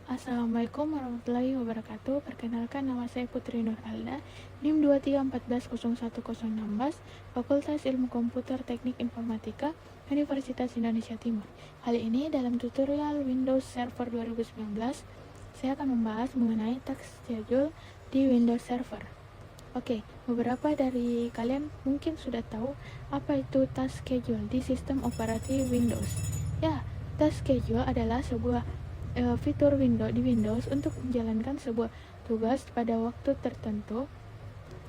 Assalamualaikum warahmatullahi wabarakatuh. Perkenalkan, nama saya Putri Nur Alda, NIM 23140116, Fakultas Ilmu Komputer Teknik Informatika, Universitas Indonesia Timur. Kali ini dalam tutorial Windows Server 2019, saya akan membahas mengenai task schedule di Windows Server. Oke, beberapa dari kalian mungkin sudah tahu apa itu task schedule di sistem operatif Windows. Ya, task schedule adalah sebuah fitur di Windows untuk menjalankan sebuah tugas pada waktu tertentu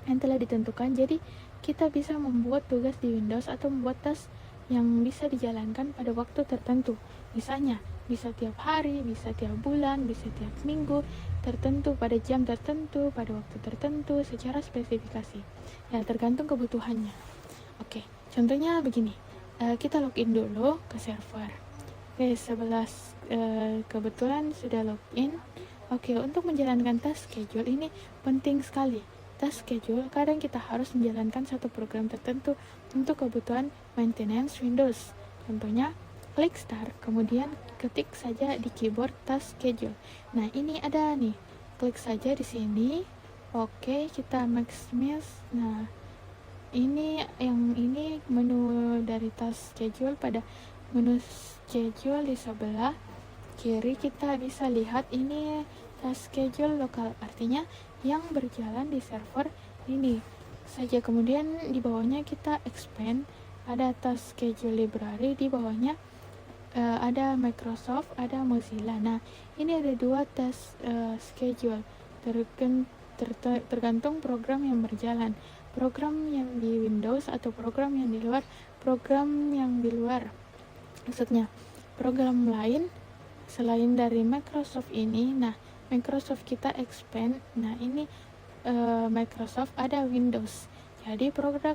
yang telah ditentukan. Jadi kita bisa membuat tugas di Windows atau membuat task yang bisa dijalankan pada waktu tertentu. Misalnya bisa tiap hari, bisa tiap bulan, bisa tiap minggu tertentu, pada jam tertentu, pada waktu tertentu, secara spesifikasi. Ya, tergantung kebutuhannya. Oke, contohnya begini. Kita login dulu ke server. Oke, 11 kebetulan sudah login. Oke, untuk menjalankan task schedule ini penting sekali. Task schedule kadang kita harus menjalankan satu program tertentu untuk kebutuhan maintenance Windows. Contohnya, klik start, kemudian ketik saja di keyboard task schedule. Nah, ini ada nih. Klik saja di sini. Oke, kita maximize. Nah, ini menu dari task schedule. Pada menu schedule di sebelah kiri kita bisa lihat ini task schedule lokal, artinya yang berjalan di server ini saja. Kemudian di bawahnya kita expand, ada task schedule library, di bawahnya ada Microsoft, ada Mozilla. Nah, ini ada dua task schedule tergantung program yang berjalan, program yang di Windows atau program yang di luar, maksudnya program lain selain dari Microsoft ini. Nah, Microsoft kita expand. Nah, ini Microsoft ada Windows. Jadi produk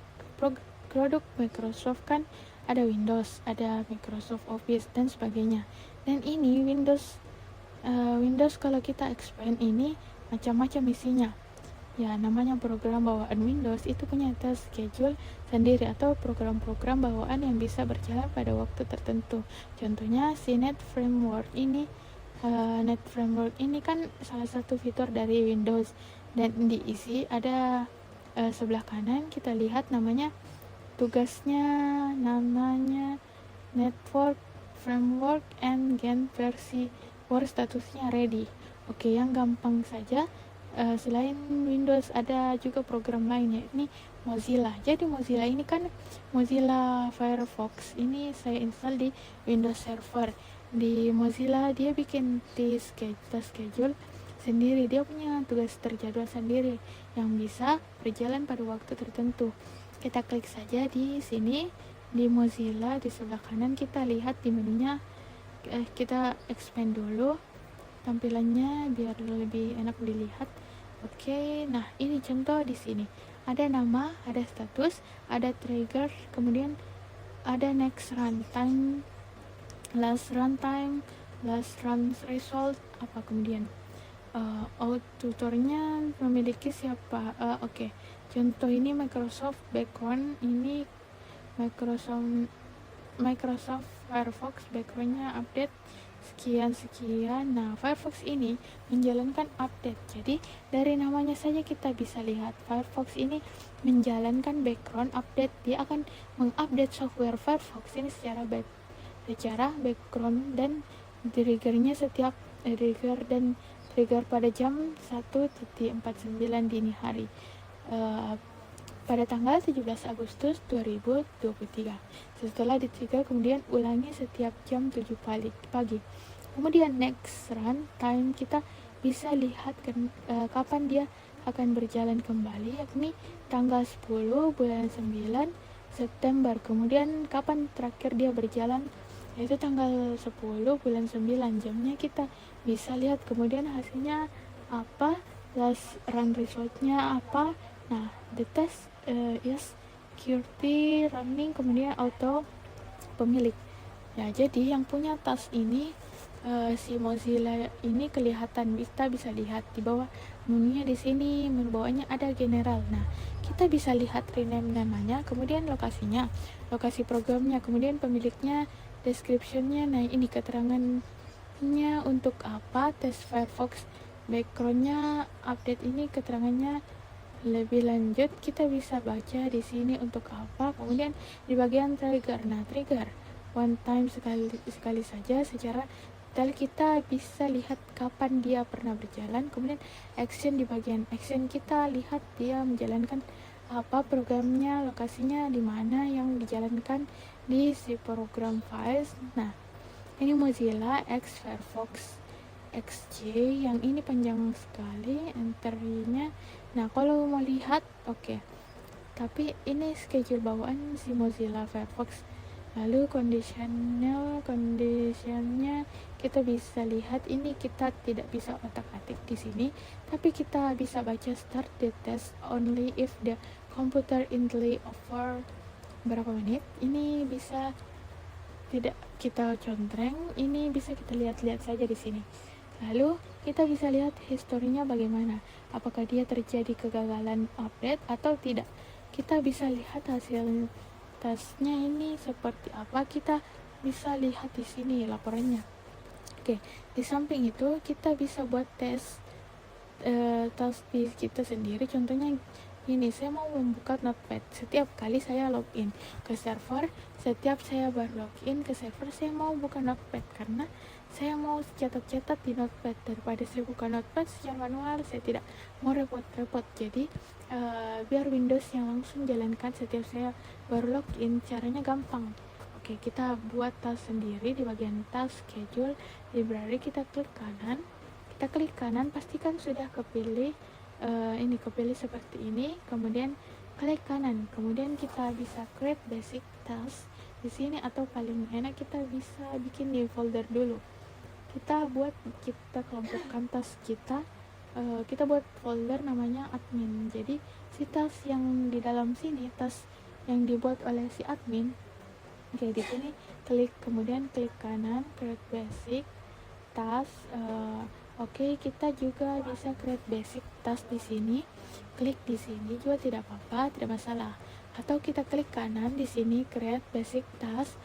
Microsoft kan ada Windows, ada Microsoft Office dan sebagainya. Dan ini Windows kalau kita expand ini macam-macam isinya. Ya, namanya program bawaan Windows itu punya task schedule sendiri atau program-program bawaan yang bisa berjalan pada waktu tertentu. Contohnya si Net Framework ini kan salah satu fitur dari Windows, dan diisi ada sebelah kanan kita lihat namanya, tugasnya namanya Network Framework and Gen versi statusnya ready. Oke, yang gampang saja. Selain Windows ada juga program lainnya, ini Mozilla. Jadi Mozilla ini kan Mozilla Firefox ini saya install di Windows Server. Di Mozilla dia bikin task schedule sendiri, dia punya tugas terjadwal sendiri yang bisa berjalan pada waktu tertentu. Kita klik saja di sini di Mozilla, di sebelah kanan kita lihat di menunya. Kita expand dulu tampilannya biar lebih enak dilihat. Oke, nah ini contoh di sini. Ada nama, ada status, ada trigger, kemudian ada next runtime, last runtime, last run result, apa kemudian tutornya memiliki siapa. Oke. Contoh ini Microsoft background, ini Microsoft Firefox backgroundnya update sekian. Nah, Firefox ini menjalankan update. Jadi dari namanya saja kita bisa lihat Firefox ini menjalankan background update. Dia akan mengupdate software Firefox ini secara background, dan triggernya setiap trigger pada jam 1.49 dini hari pada tanggal 17 Agustus 2023. Setelah di-trigger, kemudian ulangi setiap jam 7 pagi. Kemudian next run time kita bisa lihat kapan dia akan berjalan kembali, yakni tanggal 10 bulan 9 September. Kemudian kapan terakhir dia berjalan, yaitu tanggal 10 bulan 9, jamnya kita bisa lihat. Kemudian hasilnya apa, last run resultnya apa. Nah, the test is security running, kemudian auto pemilik. Ya, jadi yang punya task ini si Mozilla ini kelihatan, kita bisa lihat di bawah menunya di sini, menu bawahnya ada general. Nah, kita bisa lihat rename namanya, kemudian lokasinya, lokasi programnya, kemudian pemiliknya, descriptionnya. Nah, ini keterangan Tesnya untuk apa? Tes Firefox backgroundnya update ini keterangannya lebih lanjut kita bisa baca di sini untuk apa. Kemudian di bagian trigger, nah trigger one time sekali saja secara detail kita bisa lihat kapan dia pernah berjalan. Kemudian action, di bagian action kita lihat dia menjalankan apa programnya, lokasinya di mana yang dijalankan di si program files. Nah ini Mozilla X Firefox XJ yang ini panjang sekali enternya. Nah kalau mau lihat tapi ini schedule bawaan si Mozilla Firefox. Lalu conditionnya kita bisa lihat, ini kita tidak bisa otak-atik di sini, tapi kita bisa baca start the test only if the computer idle over berapa menit. Ini bisa tidak kita contreng, ini bisa kita lihat-lihat saja di sini. Lalu kita bisa lihat historinya bagaimana, apakah dia terjadi kegagalan update atau tidak. Kita bisa lihat hasil tesnya ini seperti apa, kita bisa lihat di sini laporannya. Oke, di samping itu kita bisa buat tes di kita sendiri. Contohnya ini, saya mau membuka Notepad. Setiap kali saya login ke server, setiap saya baru login ke server, saya mau buka Notepad karena saya mau catat-catat di Notepad. Daripada saya buka Notepad secara manual, saya tidak mau repot-repot. Jadi biar Windows yang langsung jalankan setiap saya baru login, caranya gampang. Oke, kita buat task sendiri. Di bagian task schedule library kita klik kanan, pastikan sudah kepilih ini, kepilih seperti ini, kemudian klik kanan, kemudian kita bisa create basic task di sini, atau paling enak kita bisa bikin di folder dulu. Kita kelompokkan task kita buat folder namanya admin. Jadi si task yang di dalam sini, task yang dibuat oleh si admin. Oke, di sini kemudian klik kanan, create basic task. Oke, kita juga bisa create basic task di sini. Klik di sini juga tidak apa-apa, tidak masalah. Atau kita klik kanan di sini, create basic task,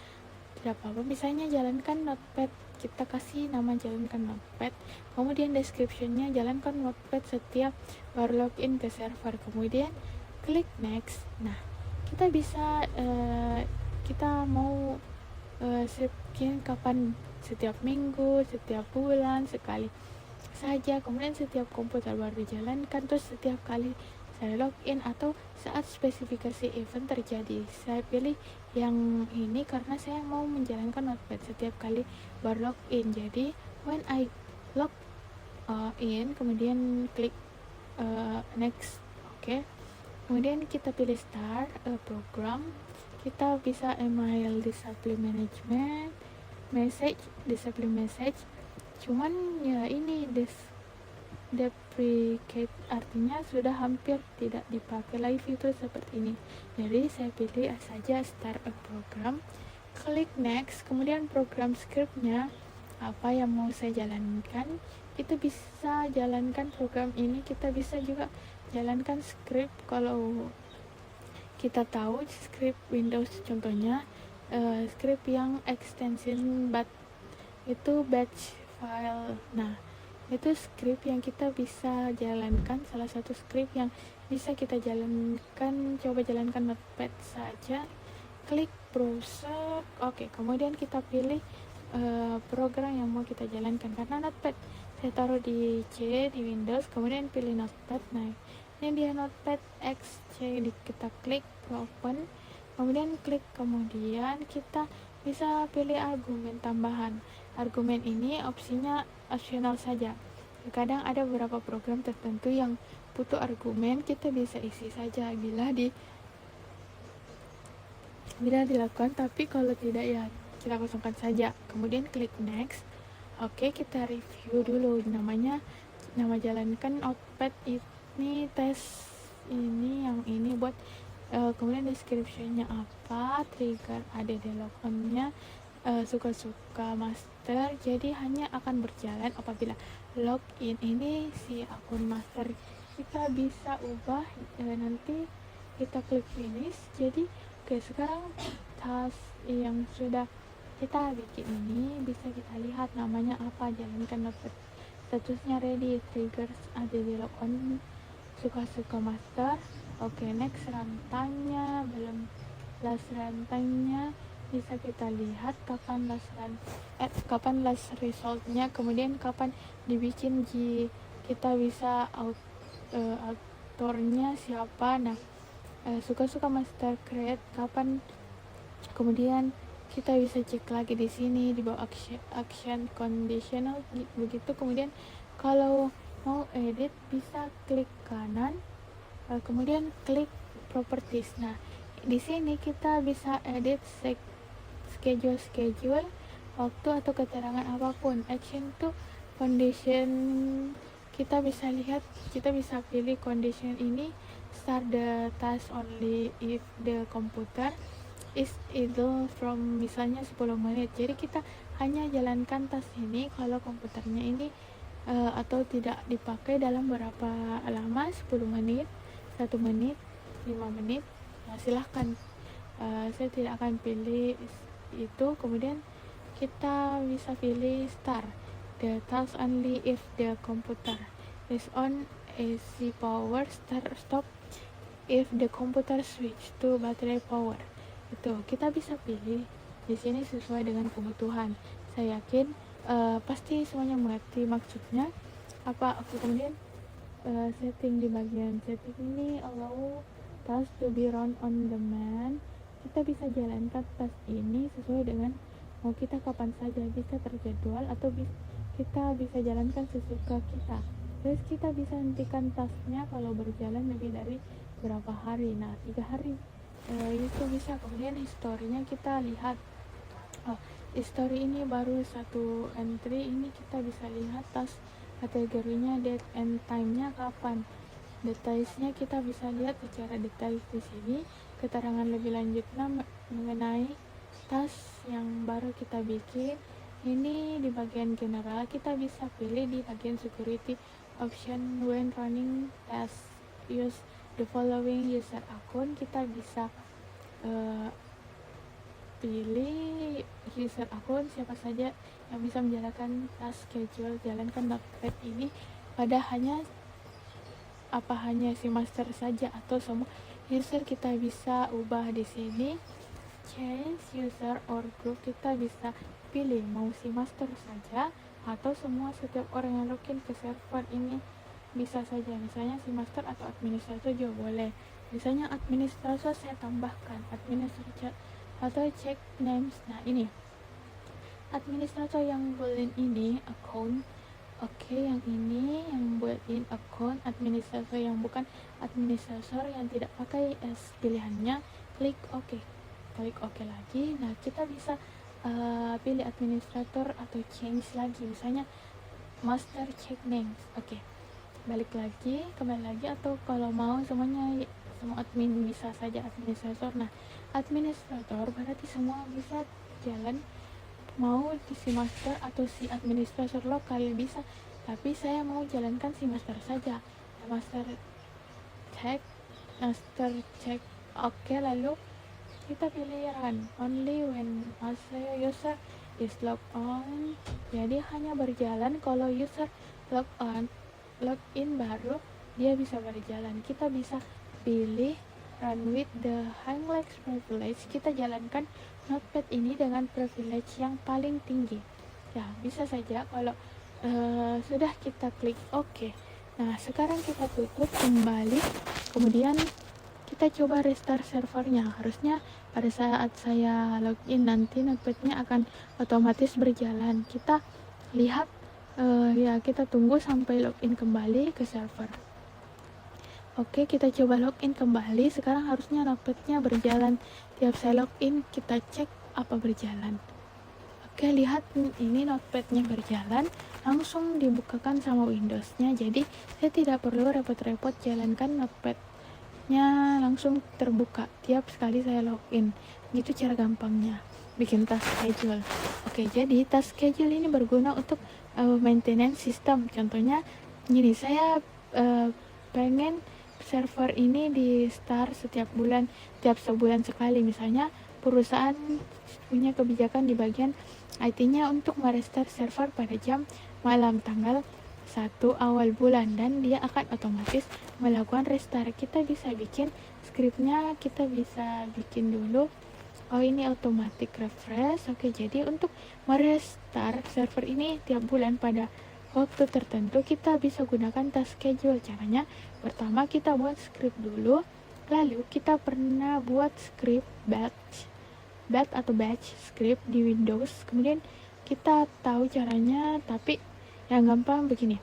tidak apa-apa. Misalnya jalankan Notepad, kita kasih nama jalankan Notepad. Kemudian descriptionnya jalankan Notepad setiap baru login ke server. Kemudian klik next. Nah, kita bisa kita mau bikin kapan, setiap minggu, setiap bulan, sekali saja, kemudian setiap komputer baru dijalankan, terus setiap kali saya login, atau saat spesifikasi event terjadi. Saya pilih yang ini karena saya mau menjalankan Notepad setiap kali baru login. Jadi when I log in, kemudian klik next. Oke. Kemudian kita pilih start program. Kita bisa email display management, display message. Cuman ya ini deprecate, artinya sudah hampir tidak dipakai lagi fitur seperti ini. Jadi saya pilih saja start a program, klik next, kemudian program scriptnya apa yang mau saya jalankan. Kita bisa jalankan program ini, kita bisa juga jalankan script kalau kita tahu script Windows, contohnya script yang extension itu batch file. Nah, itu script yang kita bisa jalankan, salah satu script yang bisa kita jalankan. Coba jalankan Notepad saja, klik browser. Oke, kemudian kita pilih program yang mau kita jalankan. Karena Notepad saya taruh di C di Windows, kemudian pilih Notepad. Nah, ini dia Notepad XC, kita klik open, kemudian kemudian kita bisa pilih argumen tambahan. Argumen ini opsinya opsional saja. Kadang ada beberapa program tertentu yang butuh argumen, kita bisa isi saja bila dilakukan, tapi kalau tidak ya kita kosongkan saja. Kemudian klik next. Oke, kita review dulu nama jalankan Notepad ini, tes ini, yang ini buat kemudian description-nya apa, trigger ada di logonnya, suka-suka master, jadi hanya akan berjalan apabila login. Ini si akun master kita bisa ubah, nanti kita klik finish. Jadi sekarang task yang sudah kita bikin ini, bisa kita lihat namanya apa, jalankan notepad. Statusnya ready, triggers ada di log on, suka-suka master. Oke, next rantainya belum, last rantainya bisa kita lihat kapan last resultnya, kemudian kapan dibikin kita bisa autornya siapa. Nah, suka-suka master create kapan, kemudian kita bisa cek lagi di sini di bawah action conditional begitu. Kemudian kalau mau edit bisa klik kanan, kemudian klik properties. Nah, di sini kita bisa edit schedule waktu atau keterangan apapun. Action to condition, kita bisa lihat, kita bisa pilih condition ini start the task only if the computer is idle from misalnya 10 menit. Jadi kita hanya jalankan task ini kalau komputernya ini atau tidak dipakai dalam berapa lama, 10 menit, 1 menit, 5 menit. Nah, silahkan, saya tidak akan pilih itu. Kemudian kita bisa pilih start the task only if the computer is on AC power, stop if the computer switch to battery power. Itu kita bisa pilih di sini sesuai dengan kebutuhan. Saya yakin pasti semuanya mengerti maksudnya apa. Kemudian setting, di bagian setting ini allow task to be run on demand. Kita bisa jalankan task ini sesuai dengan mau kita kapan saja, bisa terjadwal atau kita bisa jalankan sesuka kita. Terus kita bisa hentikan tasknya kalau berjalan lebih dari berapa hari. Nah, 3 hari itu bisa. Kemudian historinya kita lihat, history ini baru satu entry, ini kita bisa lihat task kategorinya, date and time-nya kapan. Detailsnya kita bisa lihat secara detail di sini. Keterangan lebih lanjutnya mengenai task yang baru kita bikin ini di bagian general. Kita bisa pilih di bagian security option when running task, use the following user account. Kita bisa pilih user account siapa saja yang bisa menjalankan task schedule, jalankan notepad ini pada hanya si master saja atau semua user. Kita bisa ubah di sini change user or group. Kita bisa pilih mau si master saja atau semua, setiap orang yang login ke server ini bisa saja. Misalnya si master atau administrator juga boleh. Misalnya administrator saya tambahkan administrator atau check names. Nah, ini administrator yang built-in ini account. Oke, yang ini yang built-in account. Administrator yang bukan administrator yang tidak pakai pilihannya, klik OK. Klik OK lagi. Nah, kita bisa pilih administrator atau change lagi, misalnya master check names. Oke, kembali lagi, atau kalau mau semuanya, semua admin bisa saja administrator. Nah, administrator berarti semua bisa jalan, mau si master atau si administrator lokal bisa, tapi saya mau jalankan si master saja. Nah, master check oke, lalu kita pilih run only when master user is log on. Jadi hanya berjalan kalau user login baru dia bisa berjalan. Kita bisa pilih run with the highlights privilege. Kita jalankan notepad ini dengan privilege yang paling tinggi. Ya, bisa saja kalau sudah kita klik OK. Nah, sekarang kita tutup kembali. Kemudian kita coba restart servernya. Harusnya pada saat saya login nanti notepadnya akan otomatis berjalan. Kita lihat, kita tunggu sampai login kembali ke server. Oke, kita coba login kembali. Sekarang harusnya notepadnya berjalan. Tiap saya login kita cek apa berjalan. Oke, lihat ini notepadnya berjalan, langsung dibukakan sama Windowsnya. Jadi saya tidak perlu repot-repot jalankan notepadnya, langsung terbuka tiap sekali saya login. Gitu cara gampangnya bikin task schedule. Oke, jadi task schedule ini berguna untuk maintenance sistem. Contohnya gini, saya pengen server ini di start setiap bulan, tiap sebulan sekali. Misalnya perusahaan punya kebijakan di bagian IT-nya untuk merestart server pada jam malam tanggal 1 awal bulan, dan dia akan otomatis melakukan restart. Kita bisa bikin scriptnya, kita bisa bikin dulu. Oh, ini automatic refresh. Oke, jadi untuk merestart server ini tiap bulan pada waktu tertentu, kita bisa gunakan task schedule. Caranya, pertama kita buat script dulu, lalu kita pernah buat script batch script di Windows, kemudian kita tahu caranya, tapi yang gampang begini.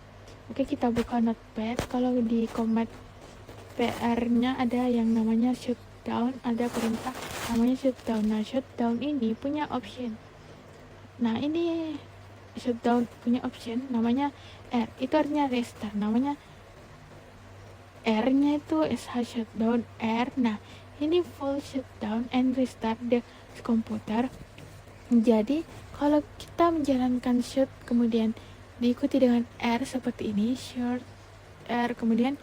Oke, kita buka Notepad. Kalau di command PR-nya ada yang namanya shutdown, ada perintah namanya shutdown. Nah, shutdown ini punya option. Nah, ini shutdown punya option namanya R. Itu artinya restart. Namanya R-nya itu SH shutdown R. Nah, ini full shutdown and restart the komputer. Jadi, kalau kita menjalankan shoot kemudian diikuti dengan R seperti ini, short R, kemudian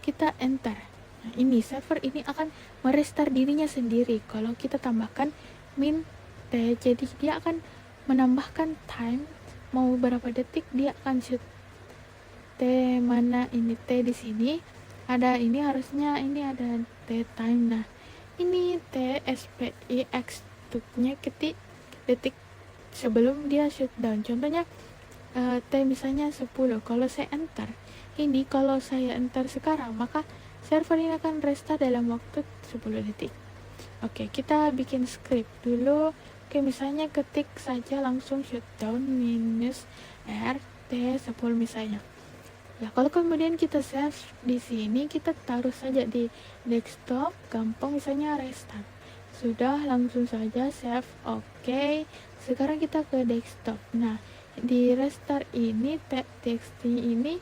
kita enter. Nah, ini server ini akan merestart dirinya sendiri. Kalau kita tambahkan min T, jadi dia akan menambahkan time, mau berapa detik dia akan shoot. T mana ini T di sini? Ada ini, harusnya ini ada T time. Nah, ini T SPIX nya ketik detik sebelum dia shutdown. Contohnya T misalnya 10. Kalau saya enter ini, kalau saya enter sekarang, maka server ini akan restart dalam waktu 10 detik. Oke, kita bikin script dulu. Oke, misalnya ketik saja langsung shutdown minus R T 10 misalnya. Ya, kalau kemudian kita save di sini, kita taruh saja di desktop, gampang, misalnya restart. Sudah, langsung saja save. Oke, sekarang kita ke desktop. Nah, di restart ini txt ini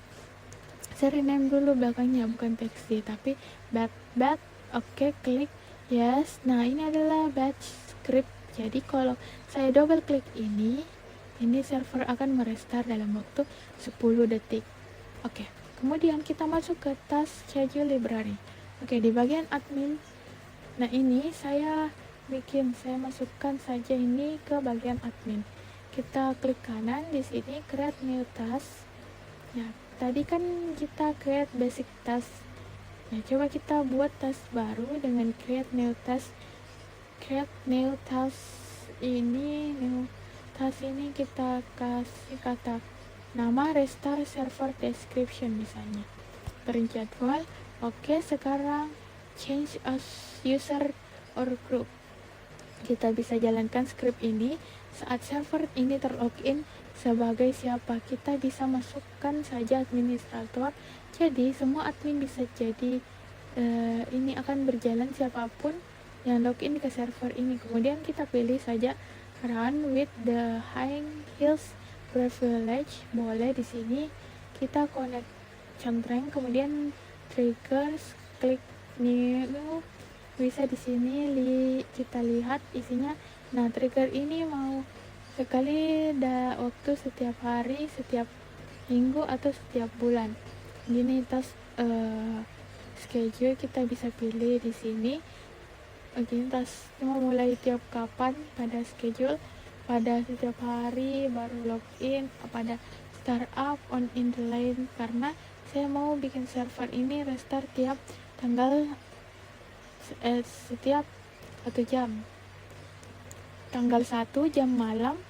saya rename dulu belakangnya, bukan txt tapi bat. Oke, klik yes. Nah, ini adalah batch script. Jadi kalau saya double klik ini server akan merestart dalam waktu 10 detik. Oke, kemudian kita masuk ke task schedule library. Oke, di bagian admin. Nah, ini saya masukkan saja ini ke bagian admin. Kita klik kanan di sini, create new task. Nah, tadi kan kita create basic task. Nah, coba kita buat task baru dengan create new task. Create new task ini, kita kasih kata nama restart server description misalnya. Terjadwal. Oke, sekarang change as user or group. Kita bisa jalankan script ini saat server ini terlogin sebagai siapa. Kita bisa masukkan saja administrator, jadi semua admin bisa jadi ini akan berjalan siapapun yang login ke server ini. Kemudian kita pilih saja run with the high heels privilege, boleh di sini. Kita connect contreng, kemudian triggers, klik new, bisa di sini kita lihat isinya. Nah, trigger ini mau sekali waktu setiap hari, setiap minggu, atau setiap bulan. Gini task schedule kita bisa pilih di sini. Oke, task mau mulai tiap kapan, pada schedule, pada setiap hari, baru login, pada startup on in the line, karena saya mau bikin server ini restart tiap tanggal setiap 1 jam, tanggal 1 jam malam,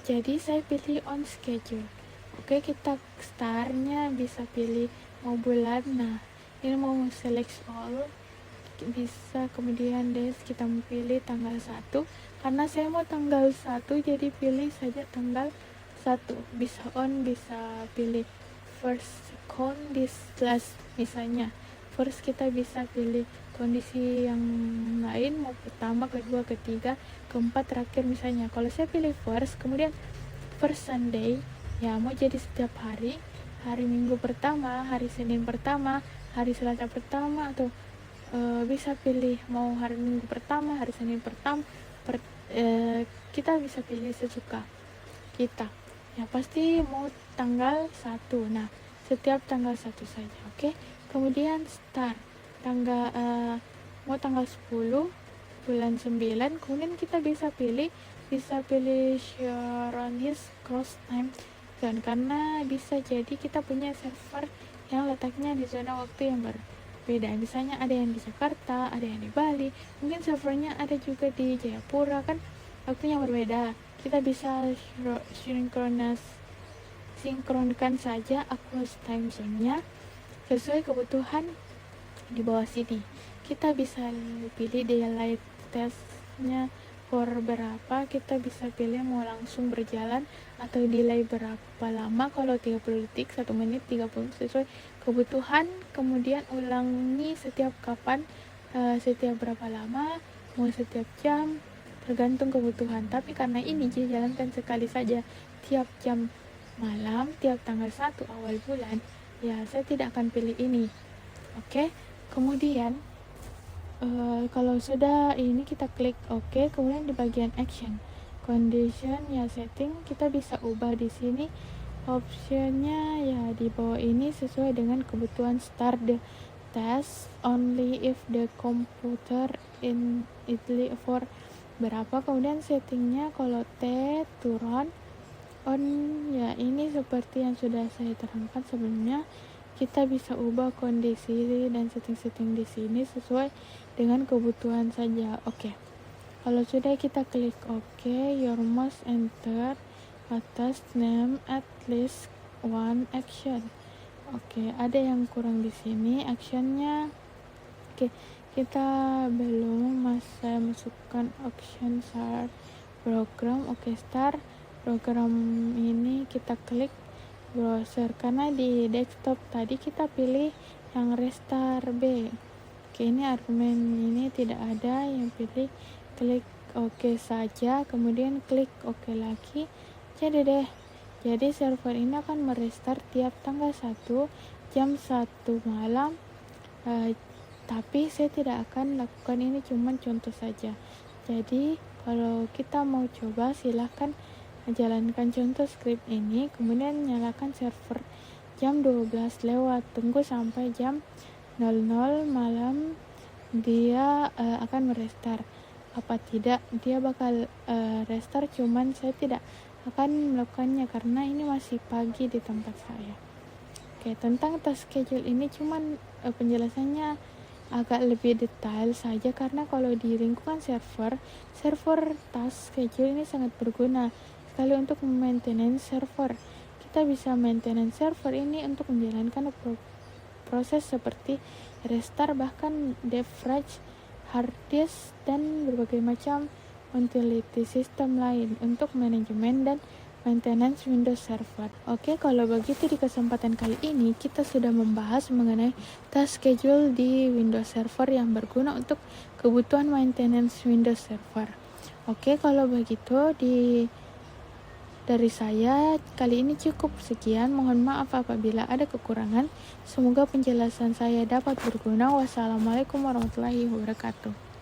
jadi saya pilih on schedule. Oke, kita startnya bisa pilih mau bulan. Nah, ini mau select all bisa, kemudian kita pilih tanggal 1, karena saya mau tanggal 1, jadi pilih saja tanggal 1. Bisa on, bisa pilih first, second, this last misalnya. First kita bisa pilih kondisi yang lain, mau pertama, kedua, ketiga, keempat, terakhir misalnya. Kalau saya pilih first, kemudian first Sunday, ya mau jadi setiap hari, hari Minggu pertama, hari Senin pertama, hari Selasa pertama, atau bisa pilih mau hari Minggu pertama, hari Senin pertama, kita bisa pilih sesuka kita. Ya, pasti mau tanggal 1. Nah, setiap tanggal 1 saja. Oke. Kemudian start mau tanggal 10, bulan 9, kemudian kita bisa pilih synchronous cross time zone, karena bisa jadi kita punya server yang letaknya di zona waktu yang berbeda. Misalnya ada yang di Jakarta, ada yang di Bali, mungkin servernya ada juga di Jayapura, kan waktunya berbeda. Kita bisa sinkronkan saja across time zone-nya sesuai kebutuhan di bawah sini. Kita bisa pilih daylight test-nya for berapa, kita bisa pilih mau langsung berjalan atau delay berapa lama, kalau 30 detik, 1 menit, 30, sesuai kebutuhan. Kemudian ulangi setiap kapan, setiap berapa lama, mau setiap jam, tergantung kebutuhan. Tapi karena ini dijalankan sekali saja tiap jam malam, tiap tanggal 1 awal bulan, ya saya tidak akan pilih ini. Oke. Kemudian kalau sudah ini kita klik OK. Kemudian di bagian action condition ya setting, kita bisa ubah di sini optionnya ya di bawah ini sesuai dengan kebutuhan. Start the test only if the computer in Italy for berapa. Kemudian settingnya kalau T turun on ya ini seperti yang sudah saya terangkan sebelumnya. Kita bisa ubah kondisi dan setting-setting di sini sesuai dengan kebutuhan saja. Oke. Kalau sudah kita klik OK, your mouse enter atas name at least one action. Oke, ada yang kurang di sini actionnya. Oke, kita belum saya masukkan action start program. Oke, start program ini kita klik browser, karena di desktop tadi kita pilih yang restart B. Oke, ini argumen ini tidak ada, yang pilih klik OK saja, kemudian klik OK lagi. Jadi server ini akan merestart tiap tanggal 1 jam 1 malam, tapi saya tidak akan lakukan ini, cuman contoh saja. Jadi kalau kita mau coba silahkan jalankan contoh script ini, kemudian nyalakan server jam 12 lewat, tunggu sampai jam 00 malam, dia akan merestart. Apa tidak dia bakal restart, cuman saya tidak akan melakukannya karena ini masih pagi di tempat saya. Oke, tentang task schedule ini cuman penjelasannya agak lebih detail saja, karena kalau di lingkungan server task schedule ini sangat berguna sekali untuk maintenance server. Kita bisa maintenance server ini untuk menjalankan proses seperti restart, bahkan defrag hard disk, dan berbagai macam utility system lain untuk manajemen dan maintenance Windows Server. Oke, kalau begitu di kesempatan kali ini kita sudah membahas mengenai task schedule di Windows Server yang berguna untuk kebutuhan maintenance Windows Server. Oke, kalau begitu dari saya kali ini cukup sekian. Mohon maaf apabila ada kekurangan. Semoga penjelasan saya dapat berguna. Wassalamualaikum warahmatullahi wabarakatuh.